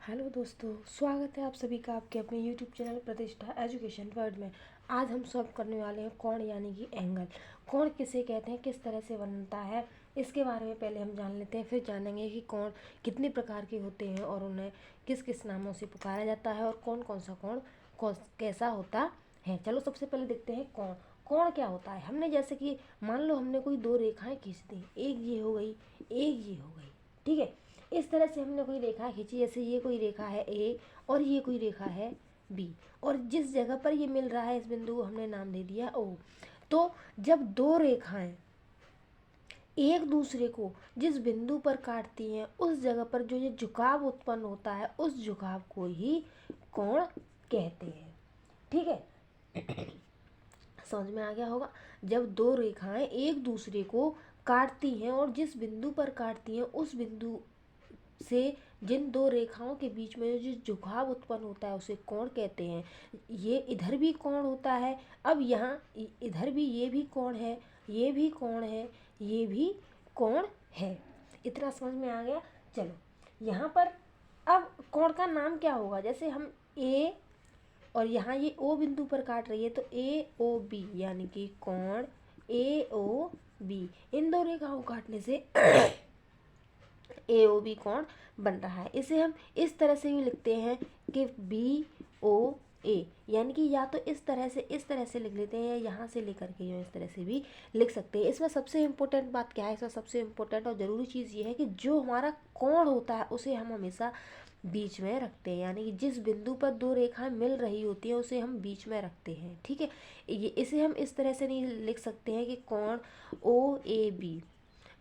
Hello दोस्तों, स्वागत है आप सभी का आपके अपने यूट्यूब चैनल प्रतिष्ठा एजुकेशन वर्ल्ड में। आज हम सॉल्व करने वाले हैं कोण यानी कि एंगल। कोण किसे कहते हैं, किस तरह से बनता है, इसके बारे में पहले हम जान लेते हैं। फिर जानेंगे कि कोण कितने प्रकार के होते हैं और उन्हें किस किस नामों से पुकारा जाता है और कौन कौन सा कोण कैसा होता है। चलो सबसे पहले देखते हैं कोण। कोण क्या होता है। हमने जैसे कि मान लो हमने कोई दो रेखाएं खींच दी, एक ये हो गई, एक ये हो गई, ठीक है। इस तरह से हमने कोई रेखा खींची, जैसे ये कोई रेखा है ए और ये कोई रेखा है बी, और जिस जगह पर ये मिल रहा है इस बिंदु को हमने नाम दे दिया ओ। तो जब दो रेखाएं एक दूसरे को जिस बिंदु पर काटती हैं उस जगह पर जो ये झुकाव उत्पन्न होता है उस झुकाव को ही कोण कहते हैं, ठीक है। समझ में आ गया होगा। जब दो रेखाएं एक दूसरे को काटती हैं और जिस बिंदु पर काटती हैं उस बिंदु से जिन दो रेखाओं के बीच में जो झुकाव उत्पन्न होता है उसे कोण कहते हैं। ये इधर भी कोण होता है, अब यहाँ इधर भी ये भी कोण है, ये भी कोण है, ये भी कोण है। इतना समझ में आ गया। चलो यहाँ पर अब कोण का नाम क्या होगा। जैसे हम ए और यहाँ ये ओ बिंदु पर काट रही है तो ए ओ बी यानी कि कोण ए ओ बी। इन दो रेखाओं को काटने से ए ओ बी कोण बन रहा है। इसे हम इस तरह से भी लिखते हैं कि बी ओ ए, यानी कि या तो इस तरह से लिख लेते हैं या यहाँ से लेकर के इस तरह से भी लिख सकते हैं। इसमें सबसे इम्पोर्टेंट बात क्या है, इसमें सबसे इम्पोर्टेंट और ज़रूरी चीज़ ये है कि जो हमारा कोण होता है उसे हम हमेशा बीच में रखते हैं, यानी कि जिस बिंदु पर दो रेखाएं मिल रही होती हैं उसे हम बीच में रखते हैं, ठीक है। ये इसे हम इस तरह से नहीं लिख सकते हैं कि कोण ओ A B,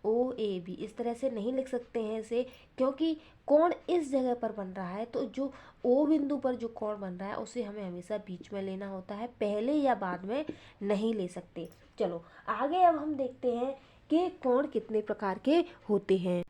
O A B, इस तरह से नहीं लिख सकते हैं इसे, क्योंकि कोण इस जगह पर बन रहा है तो जो ओ बिंदु पर जो कोण बन रहा है उसे हमें हमेशा बीच में लेना होता है, पहले या बाद में नहीं ले सकते। चलो आगे अब हम देखते हैं कि कोण कितने प्रकार के होते हैं।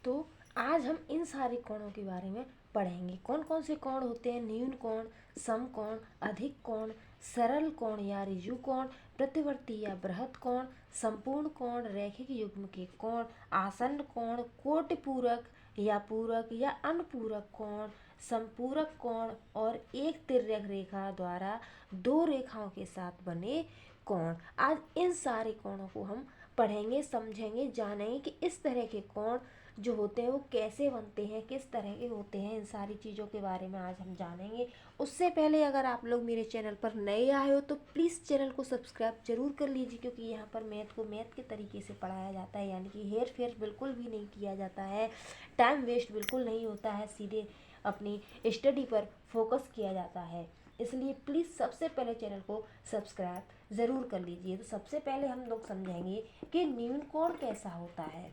तो आज हम इन सारे कोणों के बारे में पढ़ेंगे। कौन कौन से कोण होते हैं। न्यून कोण, समकोण, अधिक कोण, सरल कोण या ऋजु कोण, प्रतिवर्ती या बृहत कोण, संपूर्ण कोण, रैखिक युग्म के कोण, आसन्न कोण, कोटिपूरक या पूरक या अनुपूरक कोण, संपूरक कोण और एक तिर्यक रेखा द्वारा दो रेखाओं के साथ बने कोण। आज इन सारे कोणों को हम पढ़ेंगे, समझेंगे, जानेंगे कि इस तरह के कोण जो होते हैं वो कैसे बनते हैं, किस तरह के होते हैं। इन सारी चीज़ों के बारे में आज हम जानेंगे। उससे पहले अगर आप लोग मेरे चैनल पर नए आए हो तो प्लीज़ चैनल को सब्सक्राइब जरूर कर लीजिए, क्योंकि यहाँ पर मैथ को मैथ के तरीके से पढ़ाया जाता है, यानी कि हेर फेर बिल्कुल भी नहीं किया जाता है, टाइम वेस्ट बिल्कुल नहीं होता है, सीधे अपनी स्टडी पर फोकस किया जाता है। इसलिए प्लीज़ सबसे पहले चैनल को सब्सक्राइब ज़रूर कर लीजिए। तो सबसे पहले हम लोग समझेंगे कि न्यून कोण कैसा होता है।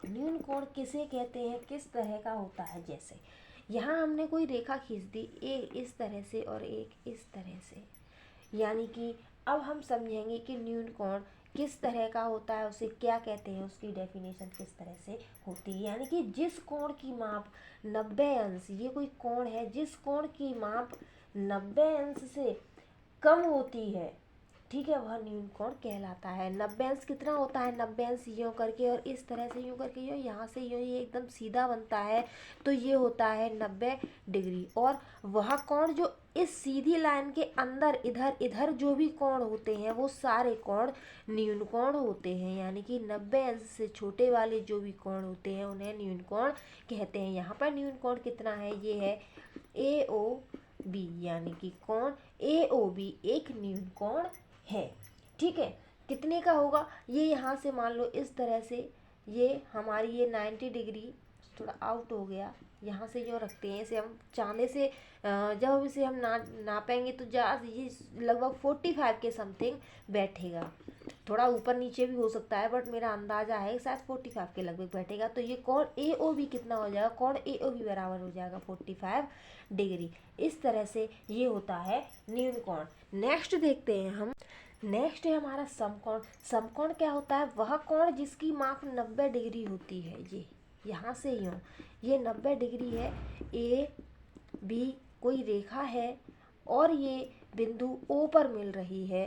न्यून कोण किसे कहते हैं, किस तरह का होता है। जैसे यहाँ हमने कोई रेखा खींच दी, एक इस तरह से और एक इस तरह से, यानी कि अब हम समझेंगे कि न्यून कोण किस तरह का होता है, उसे क्या कहते हैं, उसकी डेफिनेशन किस तरह से होती है। यानी कि जिस कोण की माप 90 अंश, ये कोई कोण है जिस कोण की माप 90 अंश से कम होती है, ठीक है, वह न्यून कोण कहलाता है। 90 अंश कितना होता है, 90 अंश यूँ करके और इस तरह से यूँ करके यूँ, यहाँ से यूँ, ये एकदम सीधा बनता है तो ये होता है 90 डिग्री। और वह कोण जो इस सीधी लाइन के अंदर इधर इधर जो भी कोण होते हैं वो सारे कोण न्यून कोण होते हैं, यानी कि 90 अंश से छोटे वाले जो भी कोण होते हैं उन्हें न्यून कोण कहते हैं। यहाँ पर न्यून कोण कितना है, ये है ए ओ बी, यानी कि कोण ए ओ बी एक न्यून कोण है, ठीक है। कितने का होगा, ये यहाँ से मान लो इस तरह से, ये हमारी ये 90 डिग्री थोड़ा आउट हो गया, यहाँ से जो रखते हैं इसे हम चांदे से जब इसे हम नापेंगे तो ये लगभग 45 के समथिंग बैठेगा, थोड़ा ऊपर नीचे भी हो सकता है बट मेरा अंदाज़ा है शायद 45 के लगभग बैठेगा। तो ये कोण ए ओ बी कितना हो जाएगा, कोण ए ओ बी बराबर हो जाएगा 45 डिग्री। इस तरह से ये होता है न्यून कोण। नेक्स्ट देखते हैं हम, नेक्स्ट है हमारा समकोण। समकोण क्या होता है, वह कोण जिसकी माप 90 डिग्री होती है। ये यहाँ से यूँ, ये 90 डिग्री है, ए बी कोई रेखा है और ये बिंदु ओ पर मिल रही है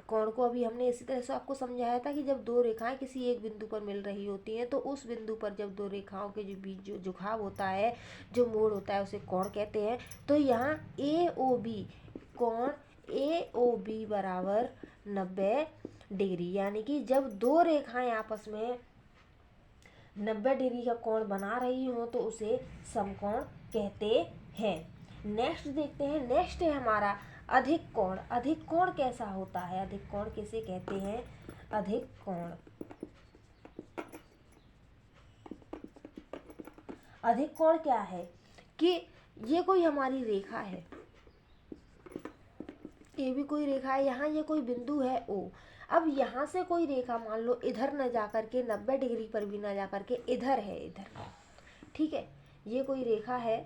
कोण को अभी हमने इसी तरह से आपको समझाया था कि जब दो रेखाएं किसी एक बिंदु पर मिल रही होती हैं तो उस बिंदु पर जब दो रेखाओं के जो बीच जो झुकाव होता है, जो मोड़ होता है, उसे कोण कहते हैं। तो यहाँ ए ओ बी, कोण ए ओ बी बराबर 90 डिग्री, यानी कि जब दो रेखाएं आपस में 90 डिग्री का कोण बना रही हो तो उसे समकोण कहते हैं। नेक्स्ट देखते हैं, नेक्स्ट है हमारा अधिक कोण। अधिक कोण कैसा होता है, अधिक कोण किसे कहते हैं? अधिक कोण, अधिक कोण क्या है कि ये कोई हमारी रेखा है, ये भी कोई रेखा है, यहाँ ये कोई बिंदु है ओ। अब यहाँ से कोई रेखा मान लो इधर न जा करके 90 डिग्री पर भी न जा करके इधर है, इधर, ठीक है, ये कोई रेखा है,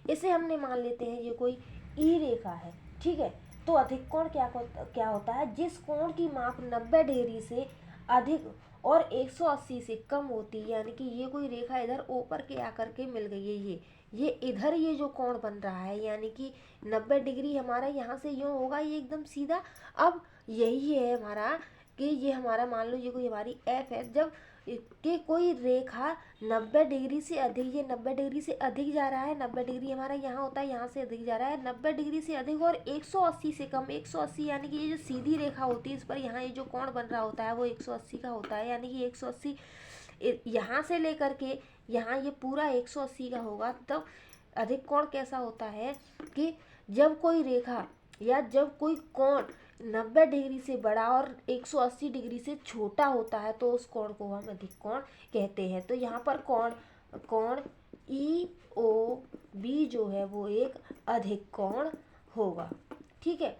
इसे हमने मान लेते हैं ये कोई ई रेखा है, ठीक है। तो अधिक कोण क्या होता है? जिस कोण की माप 90 डिग्री से अधिक और 180 से कम होती है, यानी कि ये कोई रेखा इधर ऊपर के आकर के मिल गई है, ये इधर ये जो कोण बन रहा है, यानी कि 90 डिग्री हमारा यहाँ से यूँ होगा, ये एकदम सीधा। अब यही है हमारा कि ये हमारा मान लो ये कोई हमारी एफ है, जब कि कोई रेखा 90 डिग्री से अधिक, ये 90 डिग्री से अधिक जा रहा है, 90 डिग्री हमारा यहाँ होता है, यहाँ से अधिक जा रहा है, 90 डिग्री से अधिक और 180 से कम, 180 यानी कि ये जो सीधी रेखा होती है इस पर यहाँ ये जो कोण बन रहा होता है वो 180 का होता है, यानी कि 180 यहाँ से लेकर के यहाँ ये पूरा 180 का होगा। तब अधिक कोण कैसा होता है कि जब कोई रेखा या जब कोई कोण 90 डिग्री से बड़ा और 180 डिग्री से छोटा होता है तो उस कोण को हम अधिक कोण कहते हैं। तो यहाँ पर कोण ई ओ बी जो है वो एक अधिक कोण होगा, ठीक है।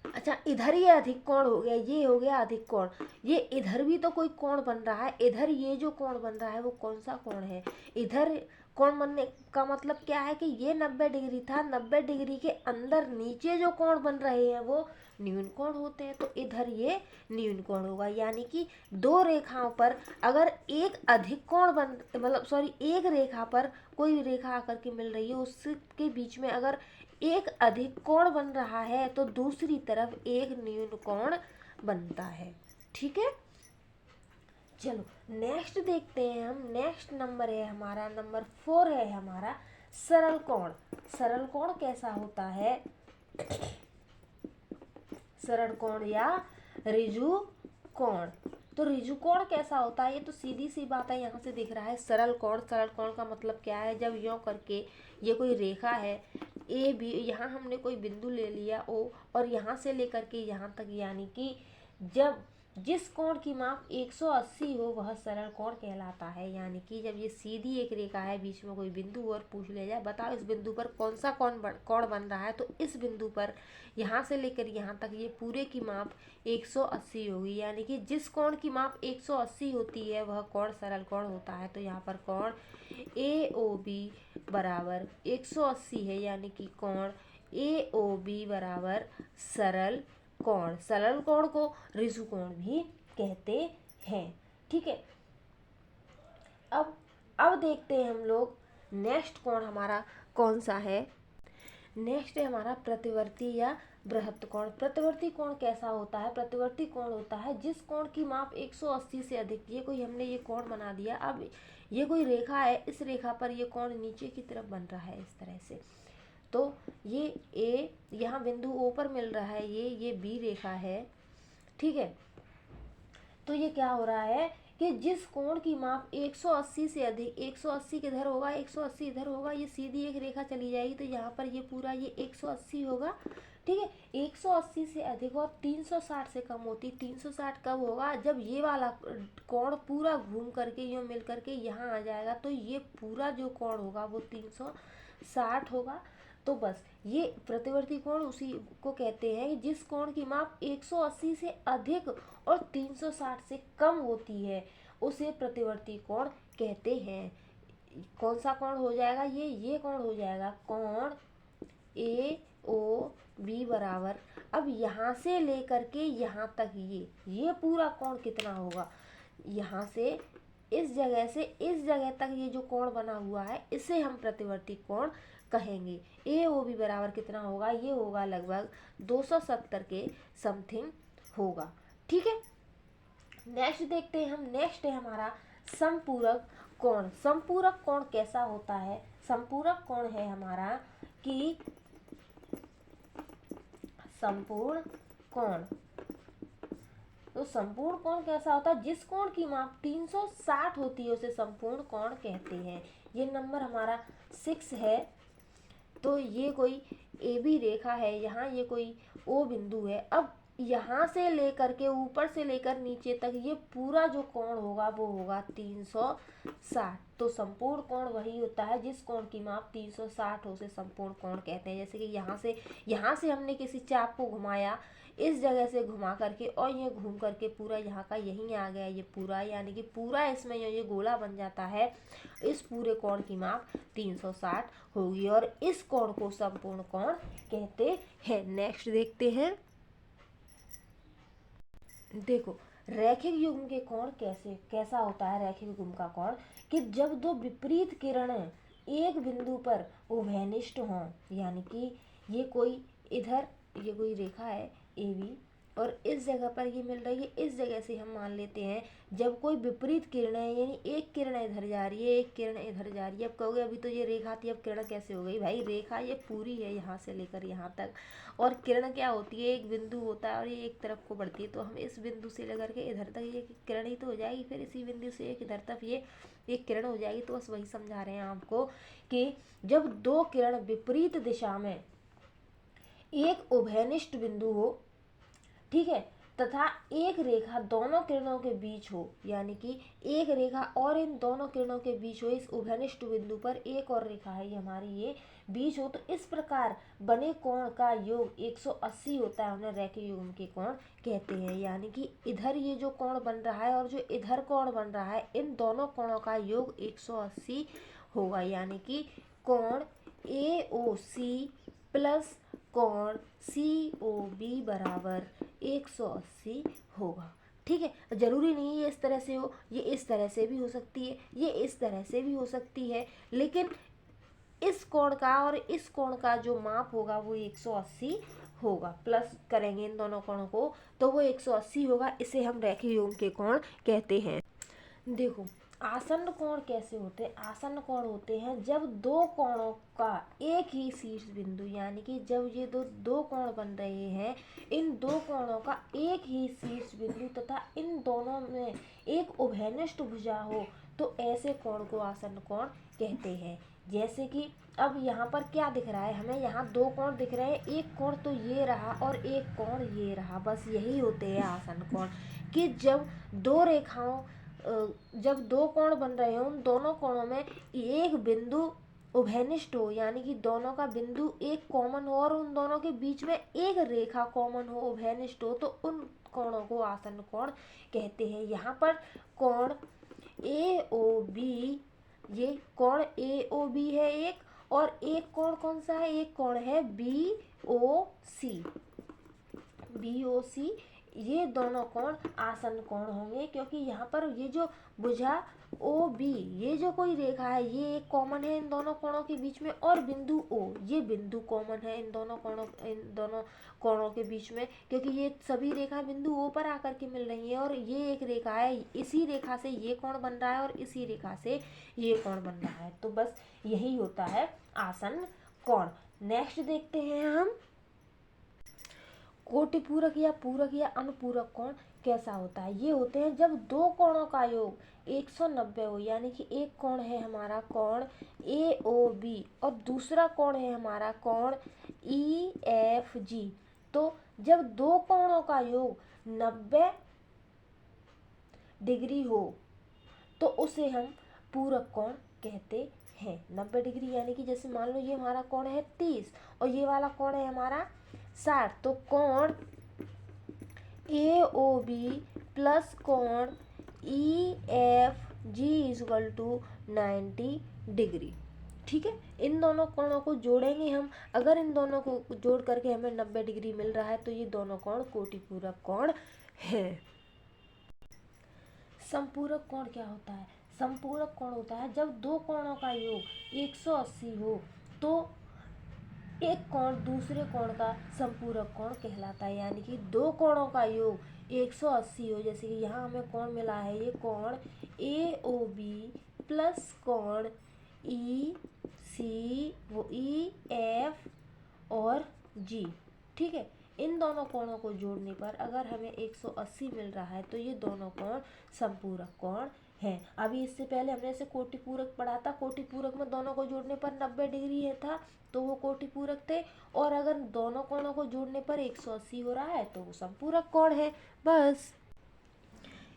अच्छा, इधर ये अधिक कोण हो गया, ये हो गया अधिक कोण। ये इधर भी तो कोई कोण बन रहा है, इधर ये जो कोण बन रहा है वो कौन सा कोण है? इधर कोण बनने का मतलब क्या है कि ये 90 डिग्री था, 90 डिग्री के अंदर नीचे जो कोण बन रहे हैं वो न्यून कोण होते हैं, तो इधर ये न्यून कोण होगा। यानी कि दो रेखाओं पर अगर एक अधिक कोण एक रेखा पर कोई रेखा आकर के मिल रही है, उसके बीच में अगर एक अधिक कोण बन रहा है तो दूसरी तरफ एक न्यून कोण बनता है, ठीक है। चलो नेक्स्ट देखते हैं हम, नेक्स्ट नंबर है हमारा, नंबर 4 है हमारा सरल कोण। सरल कोण कैसा होता है? सरल कोण या ऋजु कोण। तो ऋजु कोण कैसा होता है? ये तो सीधी सी बात है, यहाँ से दिख रहा है सरल कोण। सरल कोण का मतलब क्या है? जब यों करके ये कोई रेखा है ए बी, यहाँ हमने कोई बिंदु ले लिया ओ और यहाँ से लेकर के यहाँ तक, यानी कि जब जिस कोण की माप 180 हो वह सरल कोण कहलाता है। यानी कि जब ये सीधी एक रेखा है, बीच में कोई बिंदु और पूछ लिया जाए बताओ इस बिंदु पर कौन सा कोण बन रहा है, तो इस बिंदु पर यहाँ से लेकर यहाँ तक ये पूरे की माप 180 होगी। यानी कि जिस कोण की माप 180 होती है वह कोण सरल कोण होता है। तो यहाँ पर कोण ए ओ बी बराबर 180 है, यानी कि कोण ए ओ बी बराबर सरल कोण। सरल कोण को ऋजु कोण भी कहते हैं, ठीक है। अब देखते हैं हम लोग नेक्स्ट कोण हमारा कौन सा है। नेक्स्ट है हमारा प्रतिवर्ती या बृहत्त कोण। प्रतिवर्ती कोण कैसा होता है? प्रतिवर्ती कोण होता है जिस कोण की माप 180 से अधिक, ये कोई हमने ये कोण बना दिया, अब ये कोई रेखा है, इस रेखा पर ये कोण नीचे की तरफ बन रहा है इस तरह से। तो ये ए यहाँ बिंदु ओ पर मिल रहा है, ये बी रेखा है, ठीक है। तो ये क्या हो रहा है कि जिस कोण की माप 180 से अधिक, 180 किधर होगा, 180 इधर होगा, ये सीधी एक रेखा चली जाएगी तो यहाँ पर ये पूरा ये 180 होगा, ठीक है। 180 से अधिक और 360 से कम होती, 360 कब होगा? जब ये वाला कोण पूरा घूम करके यूँ मिल करके यहाँ आ जाएगा तो ये पूरा जो कोण होगा वो 360 होगा। तो बस ये प्रतिवर्ती कोण उसी को कहते हैं जिस कोण की माप 180 से अधिक और 360 से कम होती है उसे प्रतिवर्ती कोण कहते हैं। कौन सा कोण हो जाएगा? ये कोण हो जाएगा, कोण ए ओ बी बराबर, अब यहाँ से लेकर के यहाँ तक ये पूरा कोण कितना होगा? यहाँ से इस जगह से इस जगह तक ये जो कोण बना हुआ है इसे हम प्रतिवर्ती कोण कहेंगे। ए ओ बी बराबर कितना होगा, ये होगा लगभग 270 के समथिंग होगा। ठीक है, नेक्स्ट देखते हैं हम। नेक्स्ट है हमारा समपूरक कोण। समपूरक कोण कैसा होता है? समपूरक कोण है हमारा कि संपूर्ण कोण। तो संपूर्ण कोण कैसा होता है? जिस कोण की माप 360 होती है उसे संपूर्ण कोण कहते हैं। ये नंबर हमारा 6 है। तो ये कोई ए बी रेखा है, यहाँ ये कोई ओ बिंदु है। अब यहाँ से लेकर के ऊपर से लेकर नीचे तक ये पूरा जो कोण होगा वो होगा 360। तो संपूर्ण कोण वही होता है जिस कोण की माप 360 हो, उसे संपूर्ण कोण कहते हैं। जैसे कि यहाँ से हमने किसी चाप को घुमाया, इस जगह से घुमा करके और ये घूम करके पूरा यहाँ का यहीं आ गया ये पूरा, यानी कि पूरा इसमें ये गोला बन जाता है। इस पूरे कोण की माप 360 होगी और इस कोण को संपूर्ण कोण कहते हैं। नेक्स्ट देखते हैं। देखो, रैखिक युग्म के कोण कैसा होता है? रैखिक युग्म का कोण कि जब दो विपरीत किरणें एक बिंदु पर उभयनिष्ठ हों, यानी कि ये कोई इधर ये कोई रेखा है ए बी और इस जगह पर ये मिल रही है, इस जगह से हम मान लेते हैं जब कोई विपरीत किरणें, यानी एक किरण इधर जा रही है, एक किरण इधर जा रही है। अब कहोगे अभी तो ये रेखा थी, अब किरण कैसे हो गई? भाई रेखा ये पूरी है यहाँ से लेकर यहाँ तक, और किरण क्या होती है? एक बिंदु होता है और ये एक तरफ को बढ़ती है। तो हम इस बिंदु से लेकर के इधर तक ये किरण ही तो हो जाएगी, फिर इसी बिंदु से एक इधर तक ये एक किरण हो जाएगी। तो बस वही समझा रहे हैं आपको कि जब दो किरण विपरीत दिशा में एक उभयनिष्ठ बिंदु हो, ठीक है, तथा एक रेखा दोनों किरणों के बीच हो, यानी कि एक रेखा और इन दोनों किरणों के बीच हो, इस उभयनिष्ठ बिंदु पर एक और रेखा है ये हमारी, ये बीच हो, तो इस प्रकार बने कोण का योग 180 होता है। उन्हें रैखिक युग्म के कोण कहते हैं। यानी कि इधर ये जो कोण बन रहा है और जो इधर कोण बन रहा है, इन दोनों कोणों का योग 180 होगा। यानी कि कोण AOC प्लस कोण COB बराबर 180 होगा। ठीक है, जरूरी नहीं ये इस तरह से हो, ये इस तरह से भी हो सकती है, ये इस तरह से भी हो सकती है, लेकिन इस कोण का और इस कोण का जो माप होगा वो 180 होगा। प्लस करेंगे इन दोनों कोणों को तो वो 180 होगा। इसे हम रैखिक युग्म के कोण कहते हैं। देखो, आसन्न कोण कैसे होते हैं? आसन्न कोण होते हैं जब दो कोणों का एक ही शीर्ष बिंदु, यानी कि जब ये दो कोण बन रहे हैं, इन दो कोणों का एक ही शीर्ष बिंदु तथा इन दोनों में एक उभयनिष्ठ भुजा हो, तो ऐसे कोण को आसन्न कोण कहते हैं। जैसे कि अब यहाँ पर क्या दिख रहा है हमें? यहाँ दो कोण दिख रहे हैं, एक कोण तो ये रहा और एक कोण ये रहा, बस यही होते हैं आसन्न कोण। कि जब दो रेखाओं जब दो कोण बन रहे हो, उन दोनों कोणों में एक बिंदु उभयनिष्ठ हो, यानी कि दोनों का बिंदु एक कॉमन हो और उन दोनों के बीच में एक रेखा कॉमन हो, उभयनिष्ठ हो, तो उन कोणों को आसन्न कोण कहते हैं। यहाँ पर कोण AOB, ये कोण AOB है एक, और एक कोण कौन सा है? एक कोण है BOC। ये दोनों कोण आसन्न कोण होंगे, क्योंकि यहाँ पर ये जो भुजा OB, ये जो कोई रेखा है ये एक कॉमन है इन दोनों कोणों के बीच में, और बिंदु O, ये बिंदु कॉमन है इन दोनों कोणों के बीच में, क्योंकि ये सभी रेखा बिंदु O पर आकर के मिल रही है। और ये एक रेखा है, इसी रेखा से ये कोण बन रहा है और इसी रेखा से ये कोण बन रहा है। तो बस यही होता है आसन्न कोण। नेक्स्ट देखते हैं हम, कोटिपूरक या पूरक या अनुपूरक कोण कैसा होता है? ये होते हैं जब दो कोणों का योग 190 हो, यानी कि एक कोण है हमारा कोण AOB और दूसरा कोण है हमारा कोण EFG। तो जब दो कोणों का योग 90 डिग्री हो तो उसे हम पूरक कोण कहते हैं। 90 डिग्री यानी कि जैसे मान लो ये हमारा कोण है 30 और ये वाला कोण है हमारा 60, तो कोण AOB प्लस कोण EFG इक्वल टू 90 डिग्री। ठीक है, इन दोनों कोणों को जोड़ेंगे हम। अगर इन दोनों को जोड़ करके हमें 90 डिग्री मिल रहा है तो ये दोनों कोण कोटिपूरक कोण है। समपूरक कोण क्या होता है? संपूरक कोण होता है जब दो कोणों का योग 180 हो तो एक कोण दूसरे कोण का संपूरक कोण कहलाता है। यानी कि दो कोणों का योग 180 हो, जैसे कि यहाँ हमें कोण मिला है, ये कोण AOB प्लस कोण EF और G, ठीक है। इन दोनों कोणों को जोड़ने पर अगर हमें 180 मिल रहा है तो ये दोनों कोण संपूरक कोण हैं। अभी इससे पहले हमने इसे कोटि पूरक पढ़ा था। कोटि पूरक में दोनों को जोड़ने पर 90 डिग्री है था तो वो कोटि पूरक थे, और अगर दोनों कोणों को जोड़ने पर 180 हो रहा है तो वो संपूरक कोण है। बस।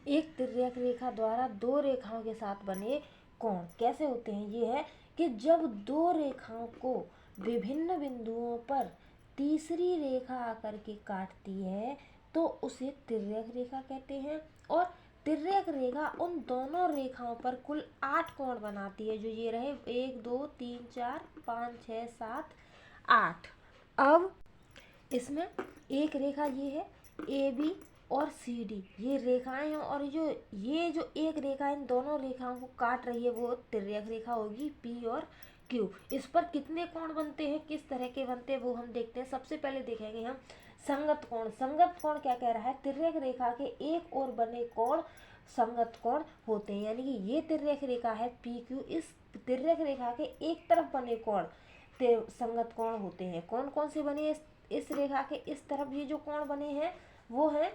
एक तिर्यक रेखा द्वारा दो रेखाओं के साथ बने कोण कैसे होते हैं, ये है कि जब दो रेखाओं को विभिन्न बिंदुओं पर तीसरी रेखा आकर के काटती है तो उसे तिर्यक रेखा कहते हैं। और तिर्यक रेखा उन दोनों रेखाओं पर कुल 8 कोण बनाती है, जो ये रहे 1 2 3 4 5 6 7 8। अब इसमें एक रेखा ये है AB और CD, ये रेखाएं हैं, और ये जो एक रेखा इन दोनों रेखाओं को काट रही है वो तिर्यक रेखा होगी P और Q। इस पर कितने कोण बनते हैं, किस तरह के बनते हैं वो हम देखते हैं। सबसे पहले देखेंगे हम संगत कोण। संगत कोण क्या कह रहा है, तिर्यक रेखा के एक ओर बने कोण संगत कोण होते हैं। यानी कि ये तिर्यक रेखा है PQ, इस तिर्यक रेखा के एक तरफ बने कोण संगत कोण होते हैं। कौन कौन से बने इस रेखा के इस तरफ ये जो कोण बने हैं वो है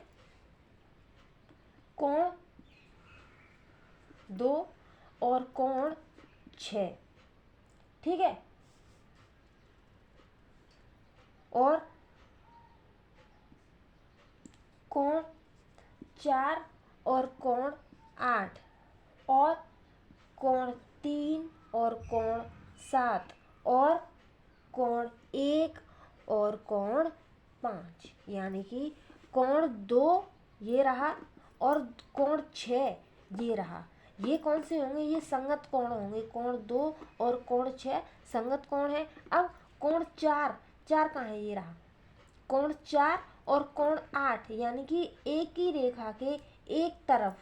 कोण 2 और कोण 6, ठीक है। और कोण 4 और कोण 8 और कोण 3 और कोण 7 और कोण 1 और कोण 5। यानी कि कोण 2 ये रहा और कोण 6 ये रहा। ये कौन से होंगे, ये संगत कोण होंगे। कोण 2 और कोण 6 संगत कोण है। अब कोण 4 कहाँ है, ये रहा कोण 4 और कोण 8, यानी कि एक ही रेखा के एक तरफ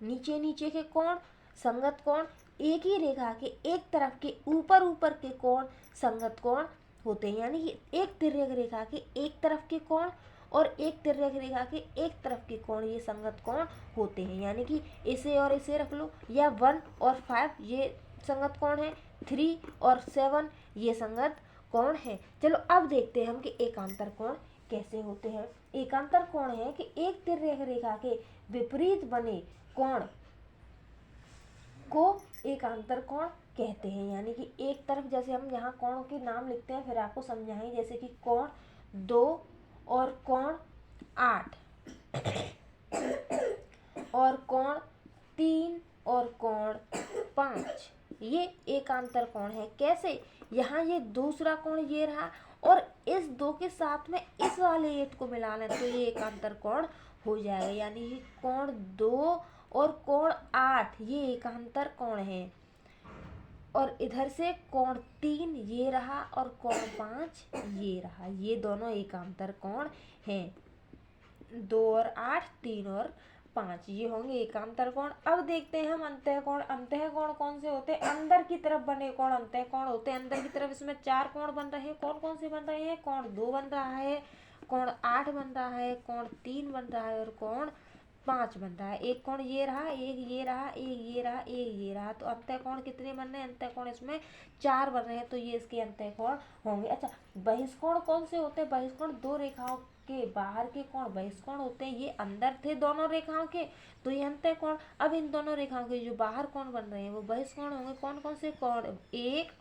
नीचे नीचे के कोण संगत कोण, एक ही रेखा के एक तरफ के ऊपर के कोण संगत कोण होते हैं। यानी कि एक तिर्यक रेखा के एक तरफ के कोण और एक तिर्यक रेखा के एक तरफ के कोण ये संगत कोण होते हैं। यानी कि इसे और इसे रख लो, या 1 और 5 ये संगत कोण है, 3 और 7 ये संगत कोण है। चलो अब देखते हैं हम कि एकांतर कोण कैसे होते हैं। एकांतर कोण है कि एक तिर्यक रेखा के विपरीत बने कोण को एकांतर कोण कहते हैं। यानी कि एक तरफ, जैसे हम यहाँ कोण के नाम लिखते हैं फिर आपको समझाएंगे, जैसे कि कोण 2 और कोण 8 और कोण 3 और कोण 5, ये एकांतर कोण है। कैसे, यहाँ ये दूसरा कोण ये रहा और इस 2 के साथ में इस वाले 8 को मिला लें तो ये एकांतर कोण हो जाएगा। यानी कि कोण 2 और कोण 8 ये एकांतर कोण है। और इधर से कोण 3 ये रहा और कोण 5 ये रहा, ये दोनों एकांतर कोण हैं। 2 और 8, 3 और 5 ये होंगे एकांतर कोण। अब देखते हैं हम अंतः कोण। अंतः कोण कौन से होते हैं, अंदर की तरफ बने कोण अंतः कोण होते हैं। अंदर की तरफ इसमें 4 कोण बन रहे हैं। कौन कौन से बन रहे हैं, कोण 2 बन रहा है, कोण 8 बन रहा है, कोण 3 बन रहा है और कोण 5 बन रहा है। एक कोण ये रहा, एक ये रहा, एक ये रहा, एक ये रहा। तो अंतः कोण कितने बन रहे हैं, अंतः कोण इसमें 4 बन रहे हैं, तो ये इसके अंतः कोण होंगे। अच्छा, बहिष्कोण कौन से होते हैं, बहिष्कोण 2 रेखाओं के बाहर के कोण बहिष्कोण होते हैं। ये अंदर थे दोनों रेखाओं के तो ये अंतः कोण। अब इन दोनों रेखाओं के जो बाहर कोण बन रहे हैं वो बहिष्कोण होंगे। कौन कौन से, कोण 1,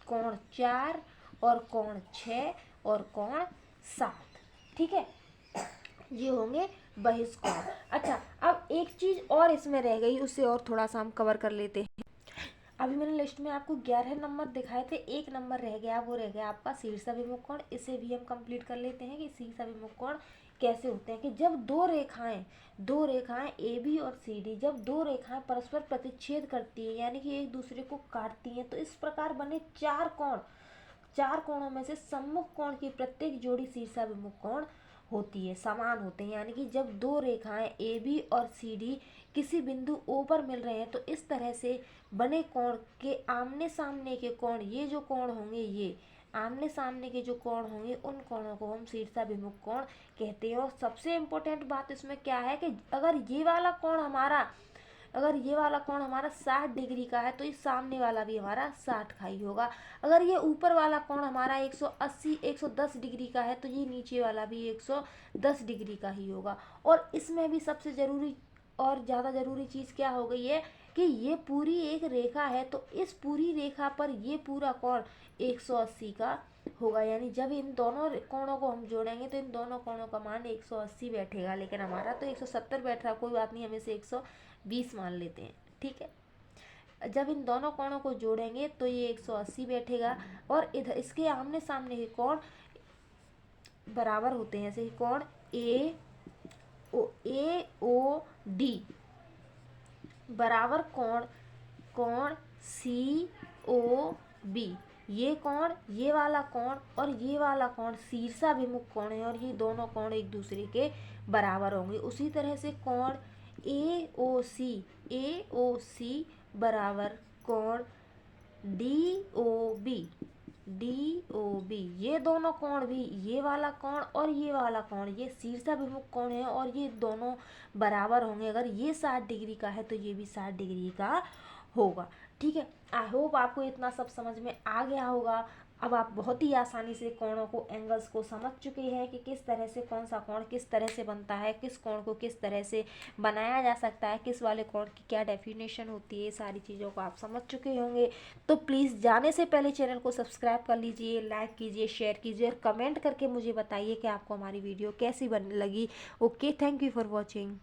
कोण 4 और कोण 6 और कोण 7, ठीक है, ये होंगे बहिष्कोण। अच्छा, अब एक चीज और इसमें रह गई, उसे और थोड़ा सा हम कवर कर लेते हैं। अभी मैंने लिस्ट में आपको 11 नंबर दिखाए थे, एक नंबर रह गया, वो रह गया आपका शीर्षाभिमुख कोण। इसे भी हम कंप्लीट कर लेते हैं कि शीर्षाभिमुख कोण कैसे होते हैं। कि जब दो रेखाएं AB और CD, जब दो रेखाएं परस्पर प्रतिच्छेद करती है यानी कि एक दूसरे को काटती हैं, तो इस प्रकार बने 4 कोण। 4 कोणों में से सम्मुख कोण की प्रत्येक जोड़ी शीर्षाभिमुख कोण होती है, समान होते हैं। यानी कि जब दो रेखाएं AB और CD किसी बिंदु O पर मिल रहे हैं तो इस तरह से बने कोण के आमने सामने के कोण, ये जो कोण होंगे, ये आमने सामने के जो कोण होंगे उन कोणों को हम शीर्षाभिमुख कोण कहते हैं। और सबसे इम्पोर्टेंट बात इसमें क्या है कि अगर ये वाला कोण हमारा 60 डिग्री का है तो इस सामने वाला भी हमारा 60 का ही होगा। अगर ये ऊपर वाला कोण हमारा 110 डिग्री का है तो ये नीचे वाला भी 110 डिग्री का ही होगा। और इसमें भी सबसे ज़रूरी और ज़्यादा ज़रूरी चीज़ क्या हो गई है कि ये पूरी एक रेखा है तो इस पूरी रेखा पर ये पूरा कोण 180 का होगा। यानी जब इन दोनों कोणों को हम जोड़ेंगे तो इन दोनों कोणों का मान 180 बैठेगा, लेकिन हमारा तो 170 बैठ रहा, कोई बात नहीं, हम इसे 120 मान लेते हैं, ठीक है। जब इन दोनों कोणों को जोड़ेंगे तो ये 180 बैठेगा और इधर इसके आमने सामने के कोण बराबर होते हैं, जैसे कोण AOD बराबर कोण COB। ये कोण, ये वाला कोण और ये वाला कोण शीर्षाभिमुख कोण है और ये दोनों कोण एक दूसरे के बराबर होंगे। उसी तरह से कोण AOC बराबर कोण DOB। ये दोनों कोण भी, ये वाला कोण और ये वाला कोण, ये शीर्षाभिमुख कोण है और ये दोनों बराबर होंगे। अगर ये 60 डिग्री का है तो ये भी 60 डिग्री का होगा, ठीक है। आई होप आपको इतना सब समझ में आ गया होगा। अब आप बहुत ही आसानी से कोणों को, एंगल्स को समझ चुके हैं कि किस तरह से कौन सा कोण किस तरह से बनता है, किस कोण को किस तरह से बनाया जा सकता है, किस वाले कोण की क्या डेफिनेशन होती है, सारी चीज़ों को आप समझ चुके होंगे। तो प्लीज़ जाने से पहले चैनल को सब्सक्राइब कर लीजिए, लाइक कीजिए, शेयर कीजिए और कमेंट करके मुझे बताइए कि आपको हमारी वीडियो कैसी लगी। Okay, thank you for watching.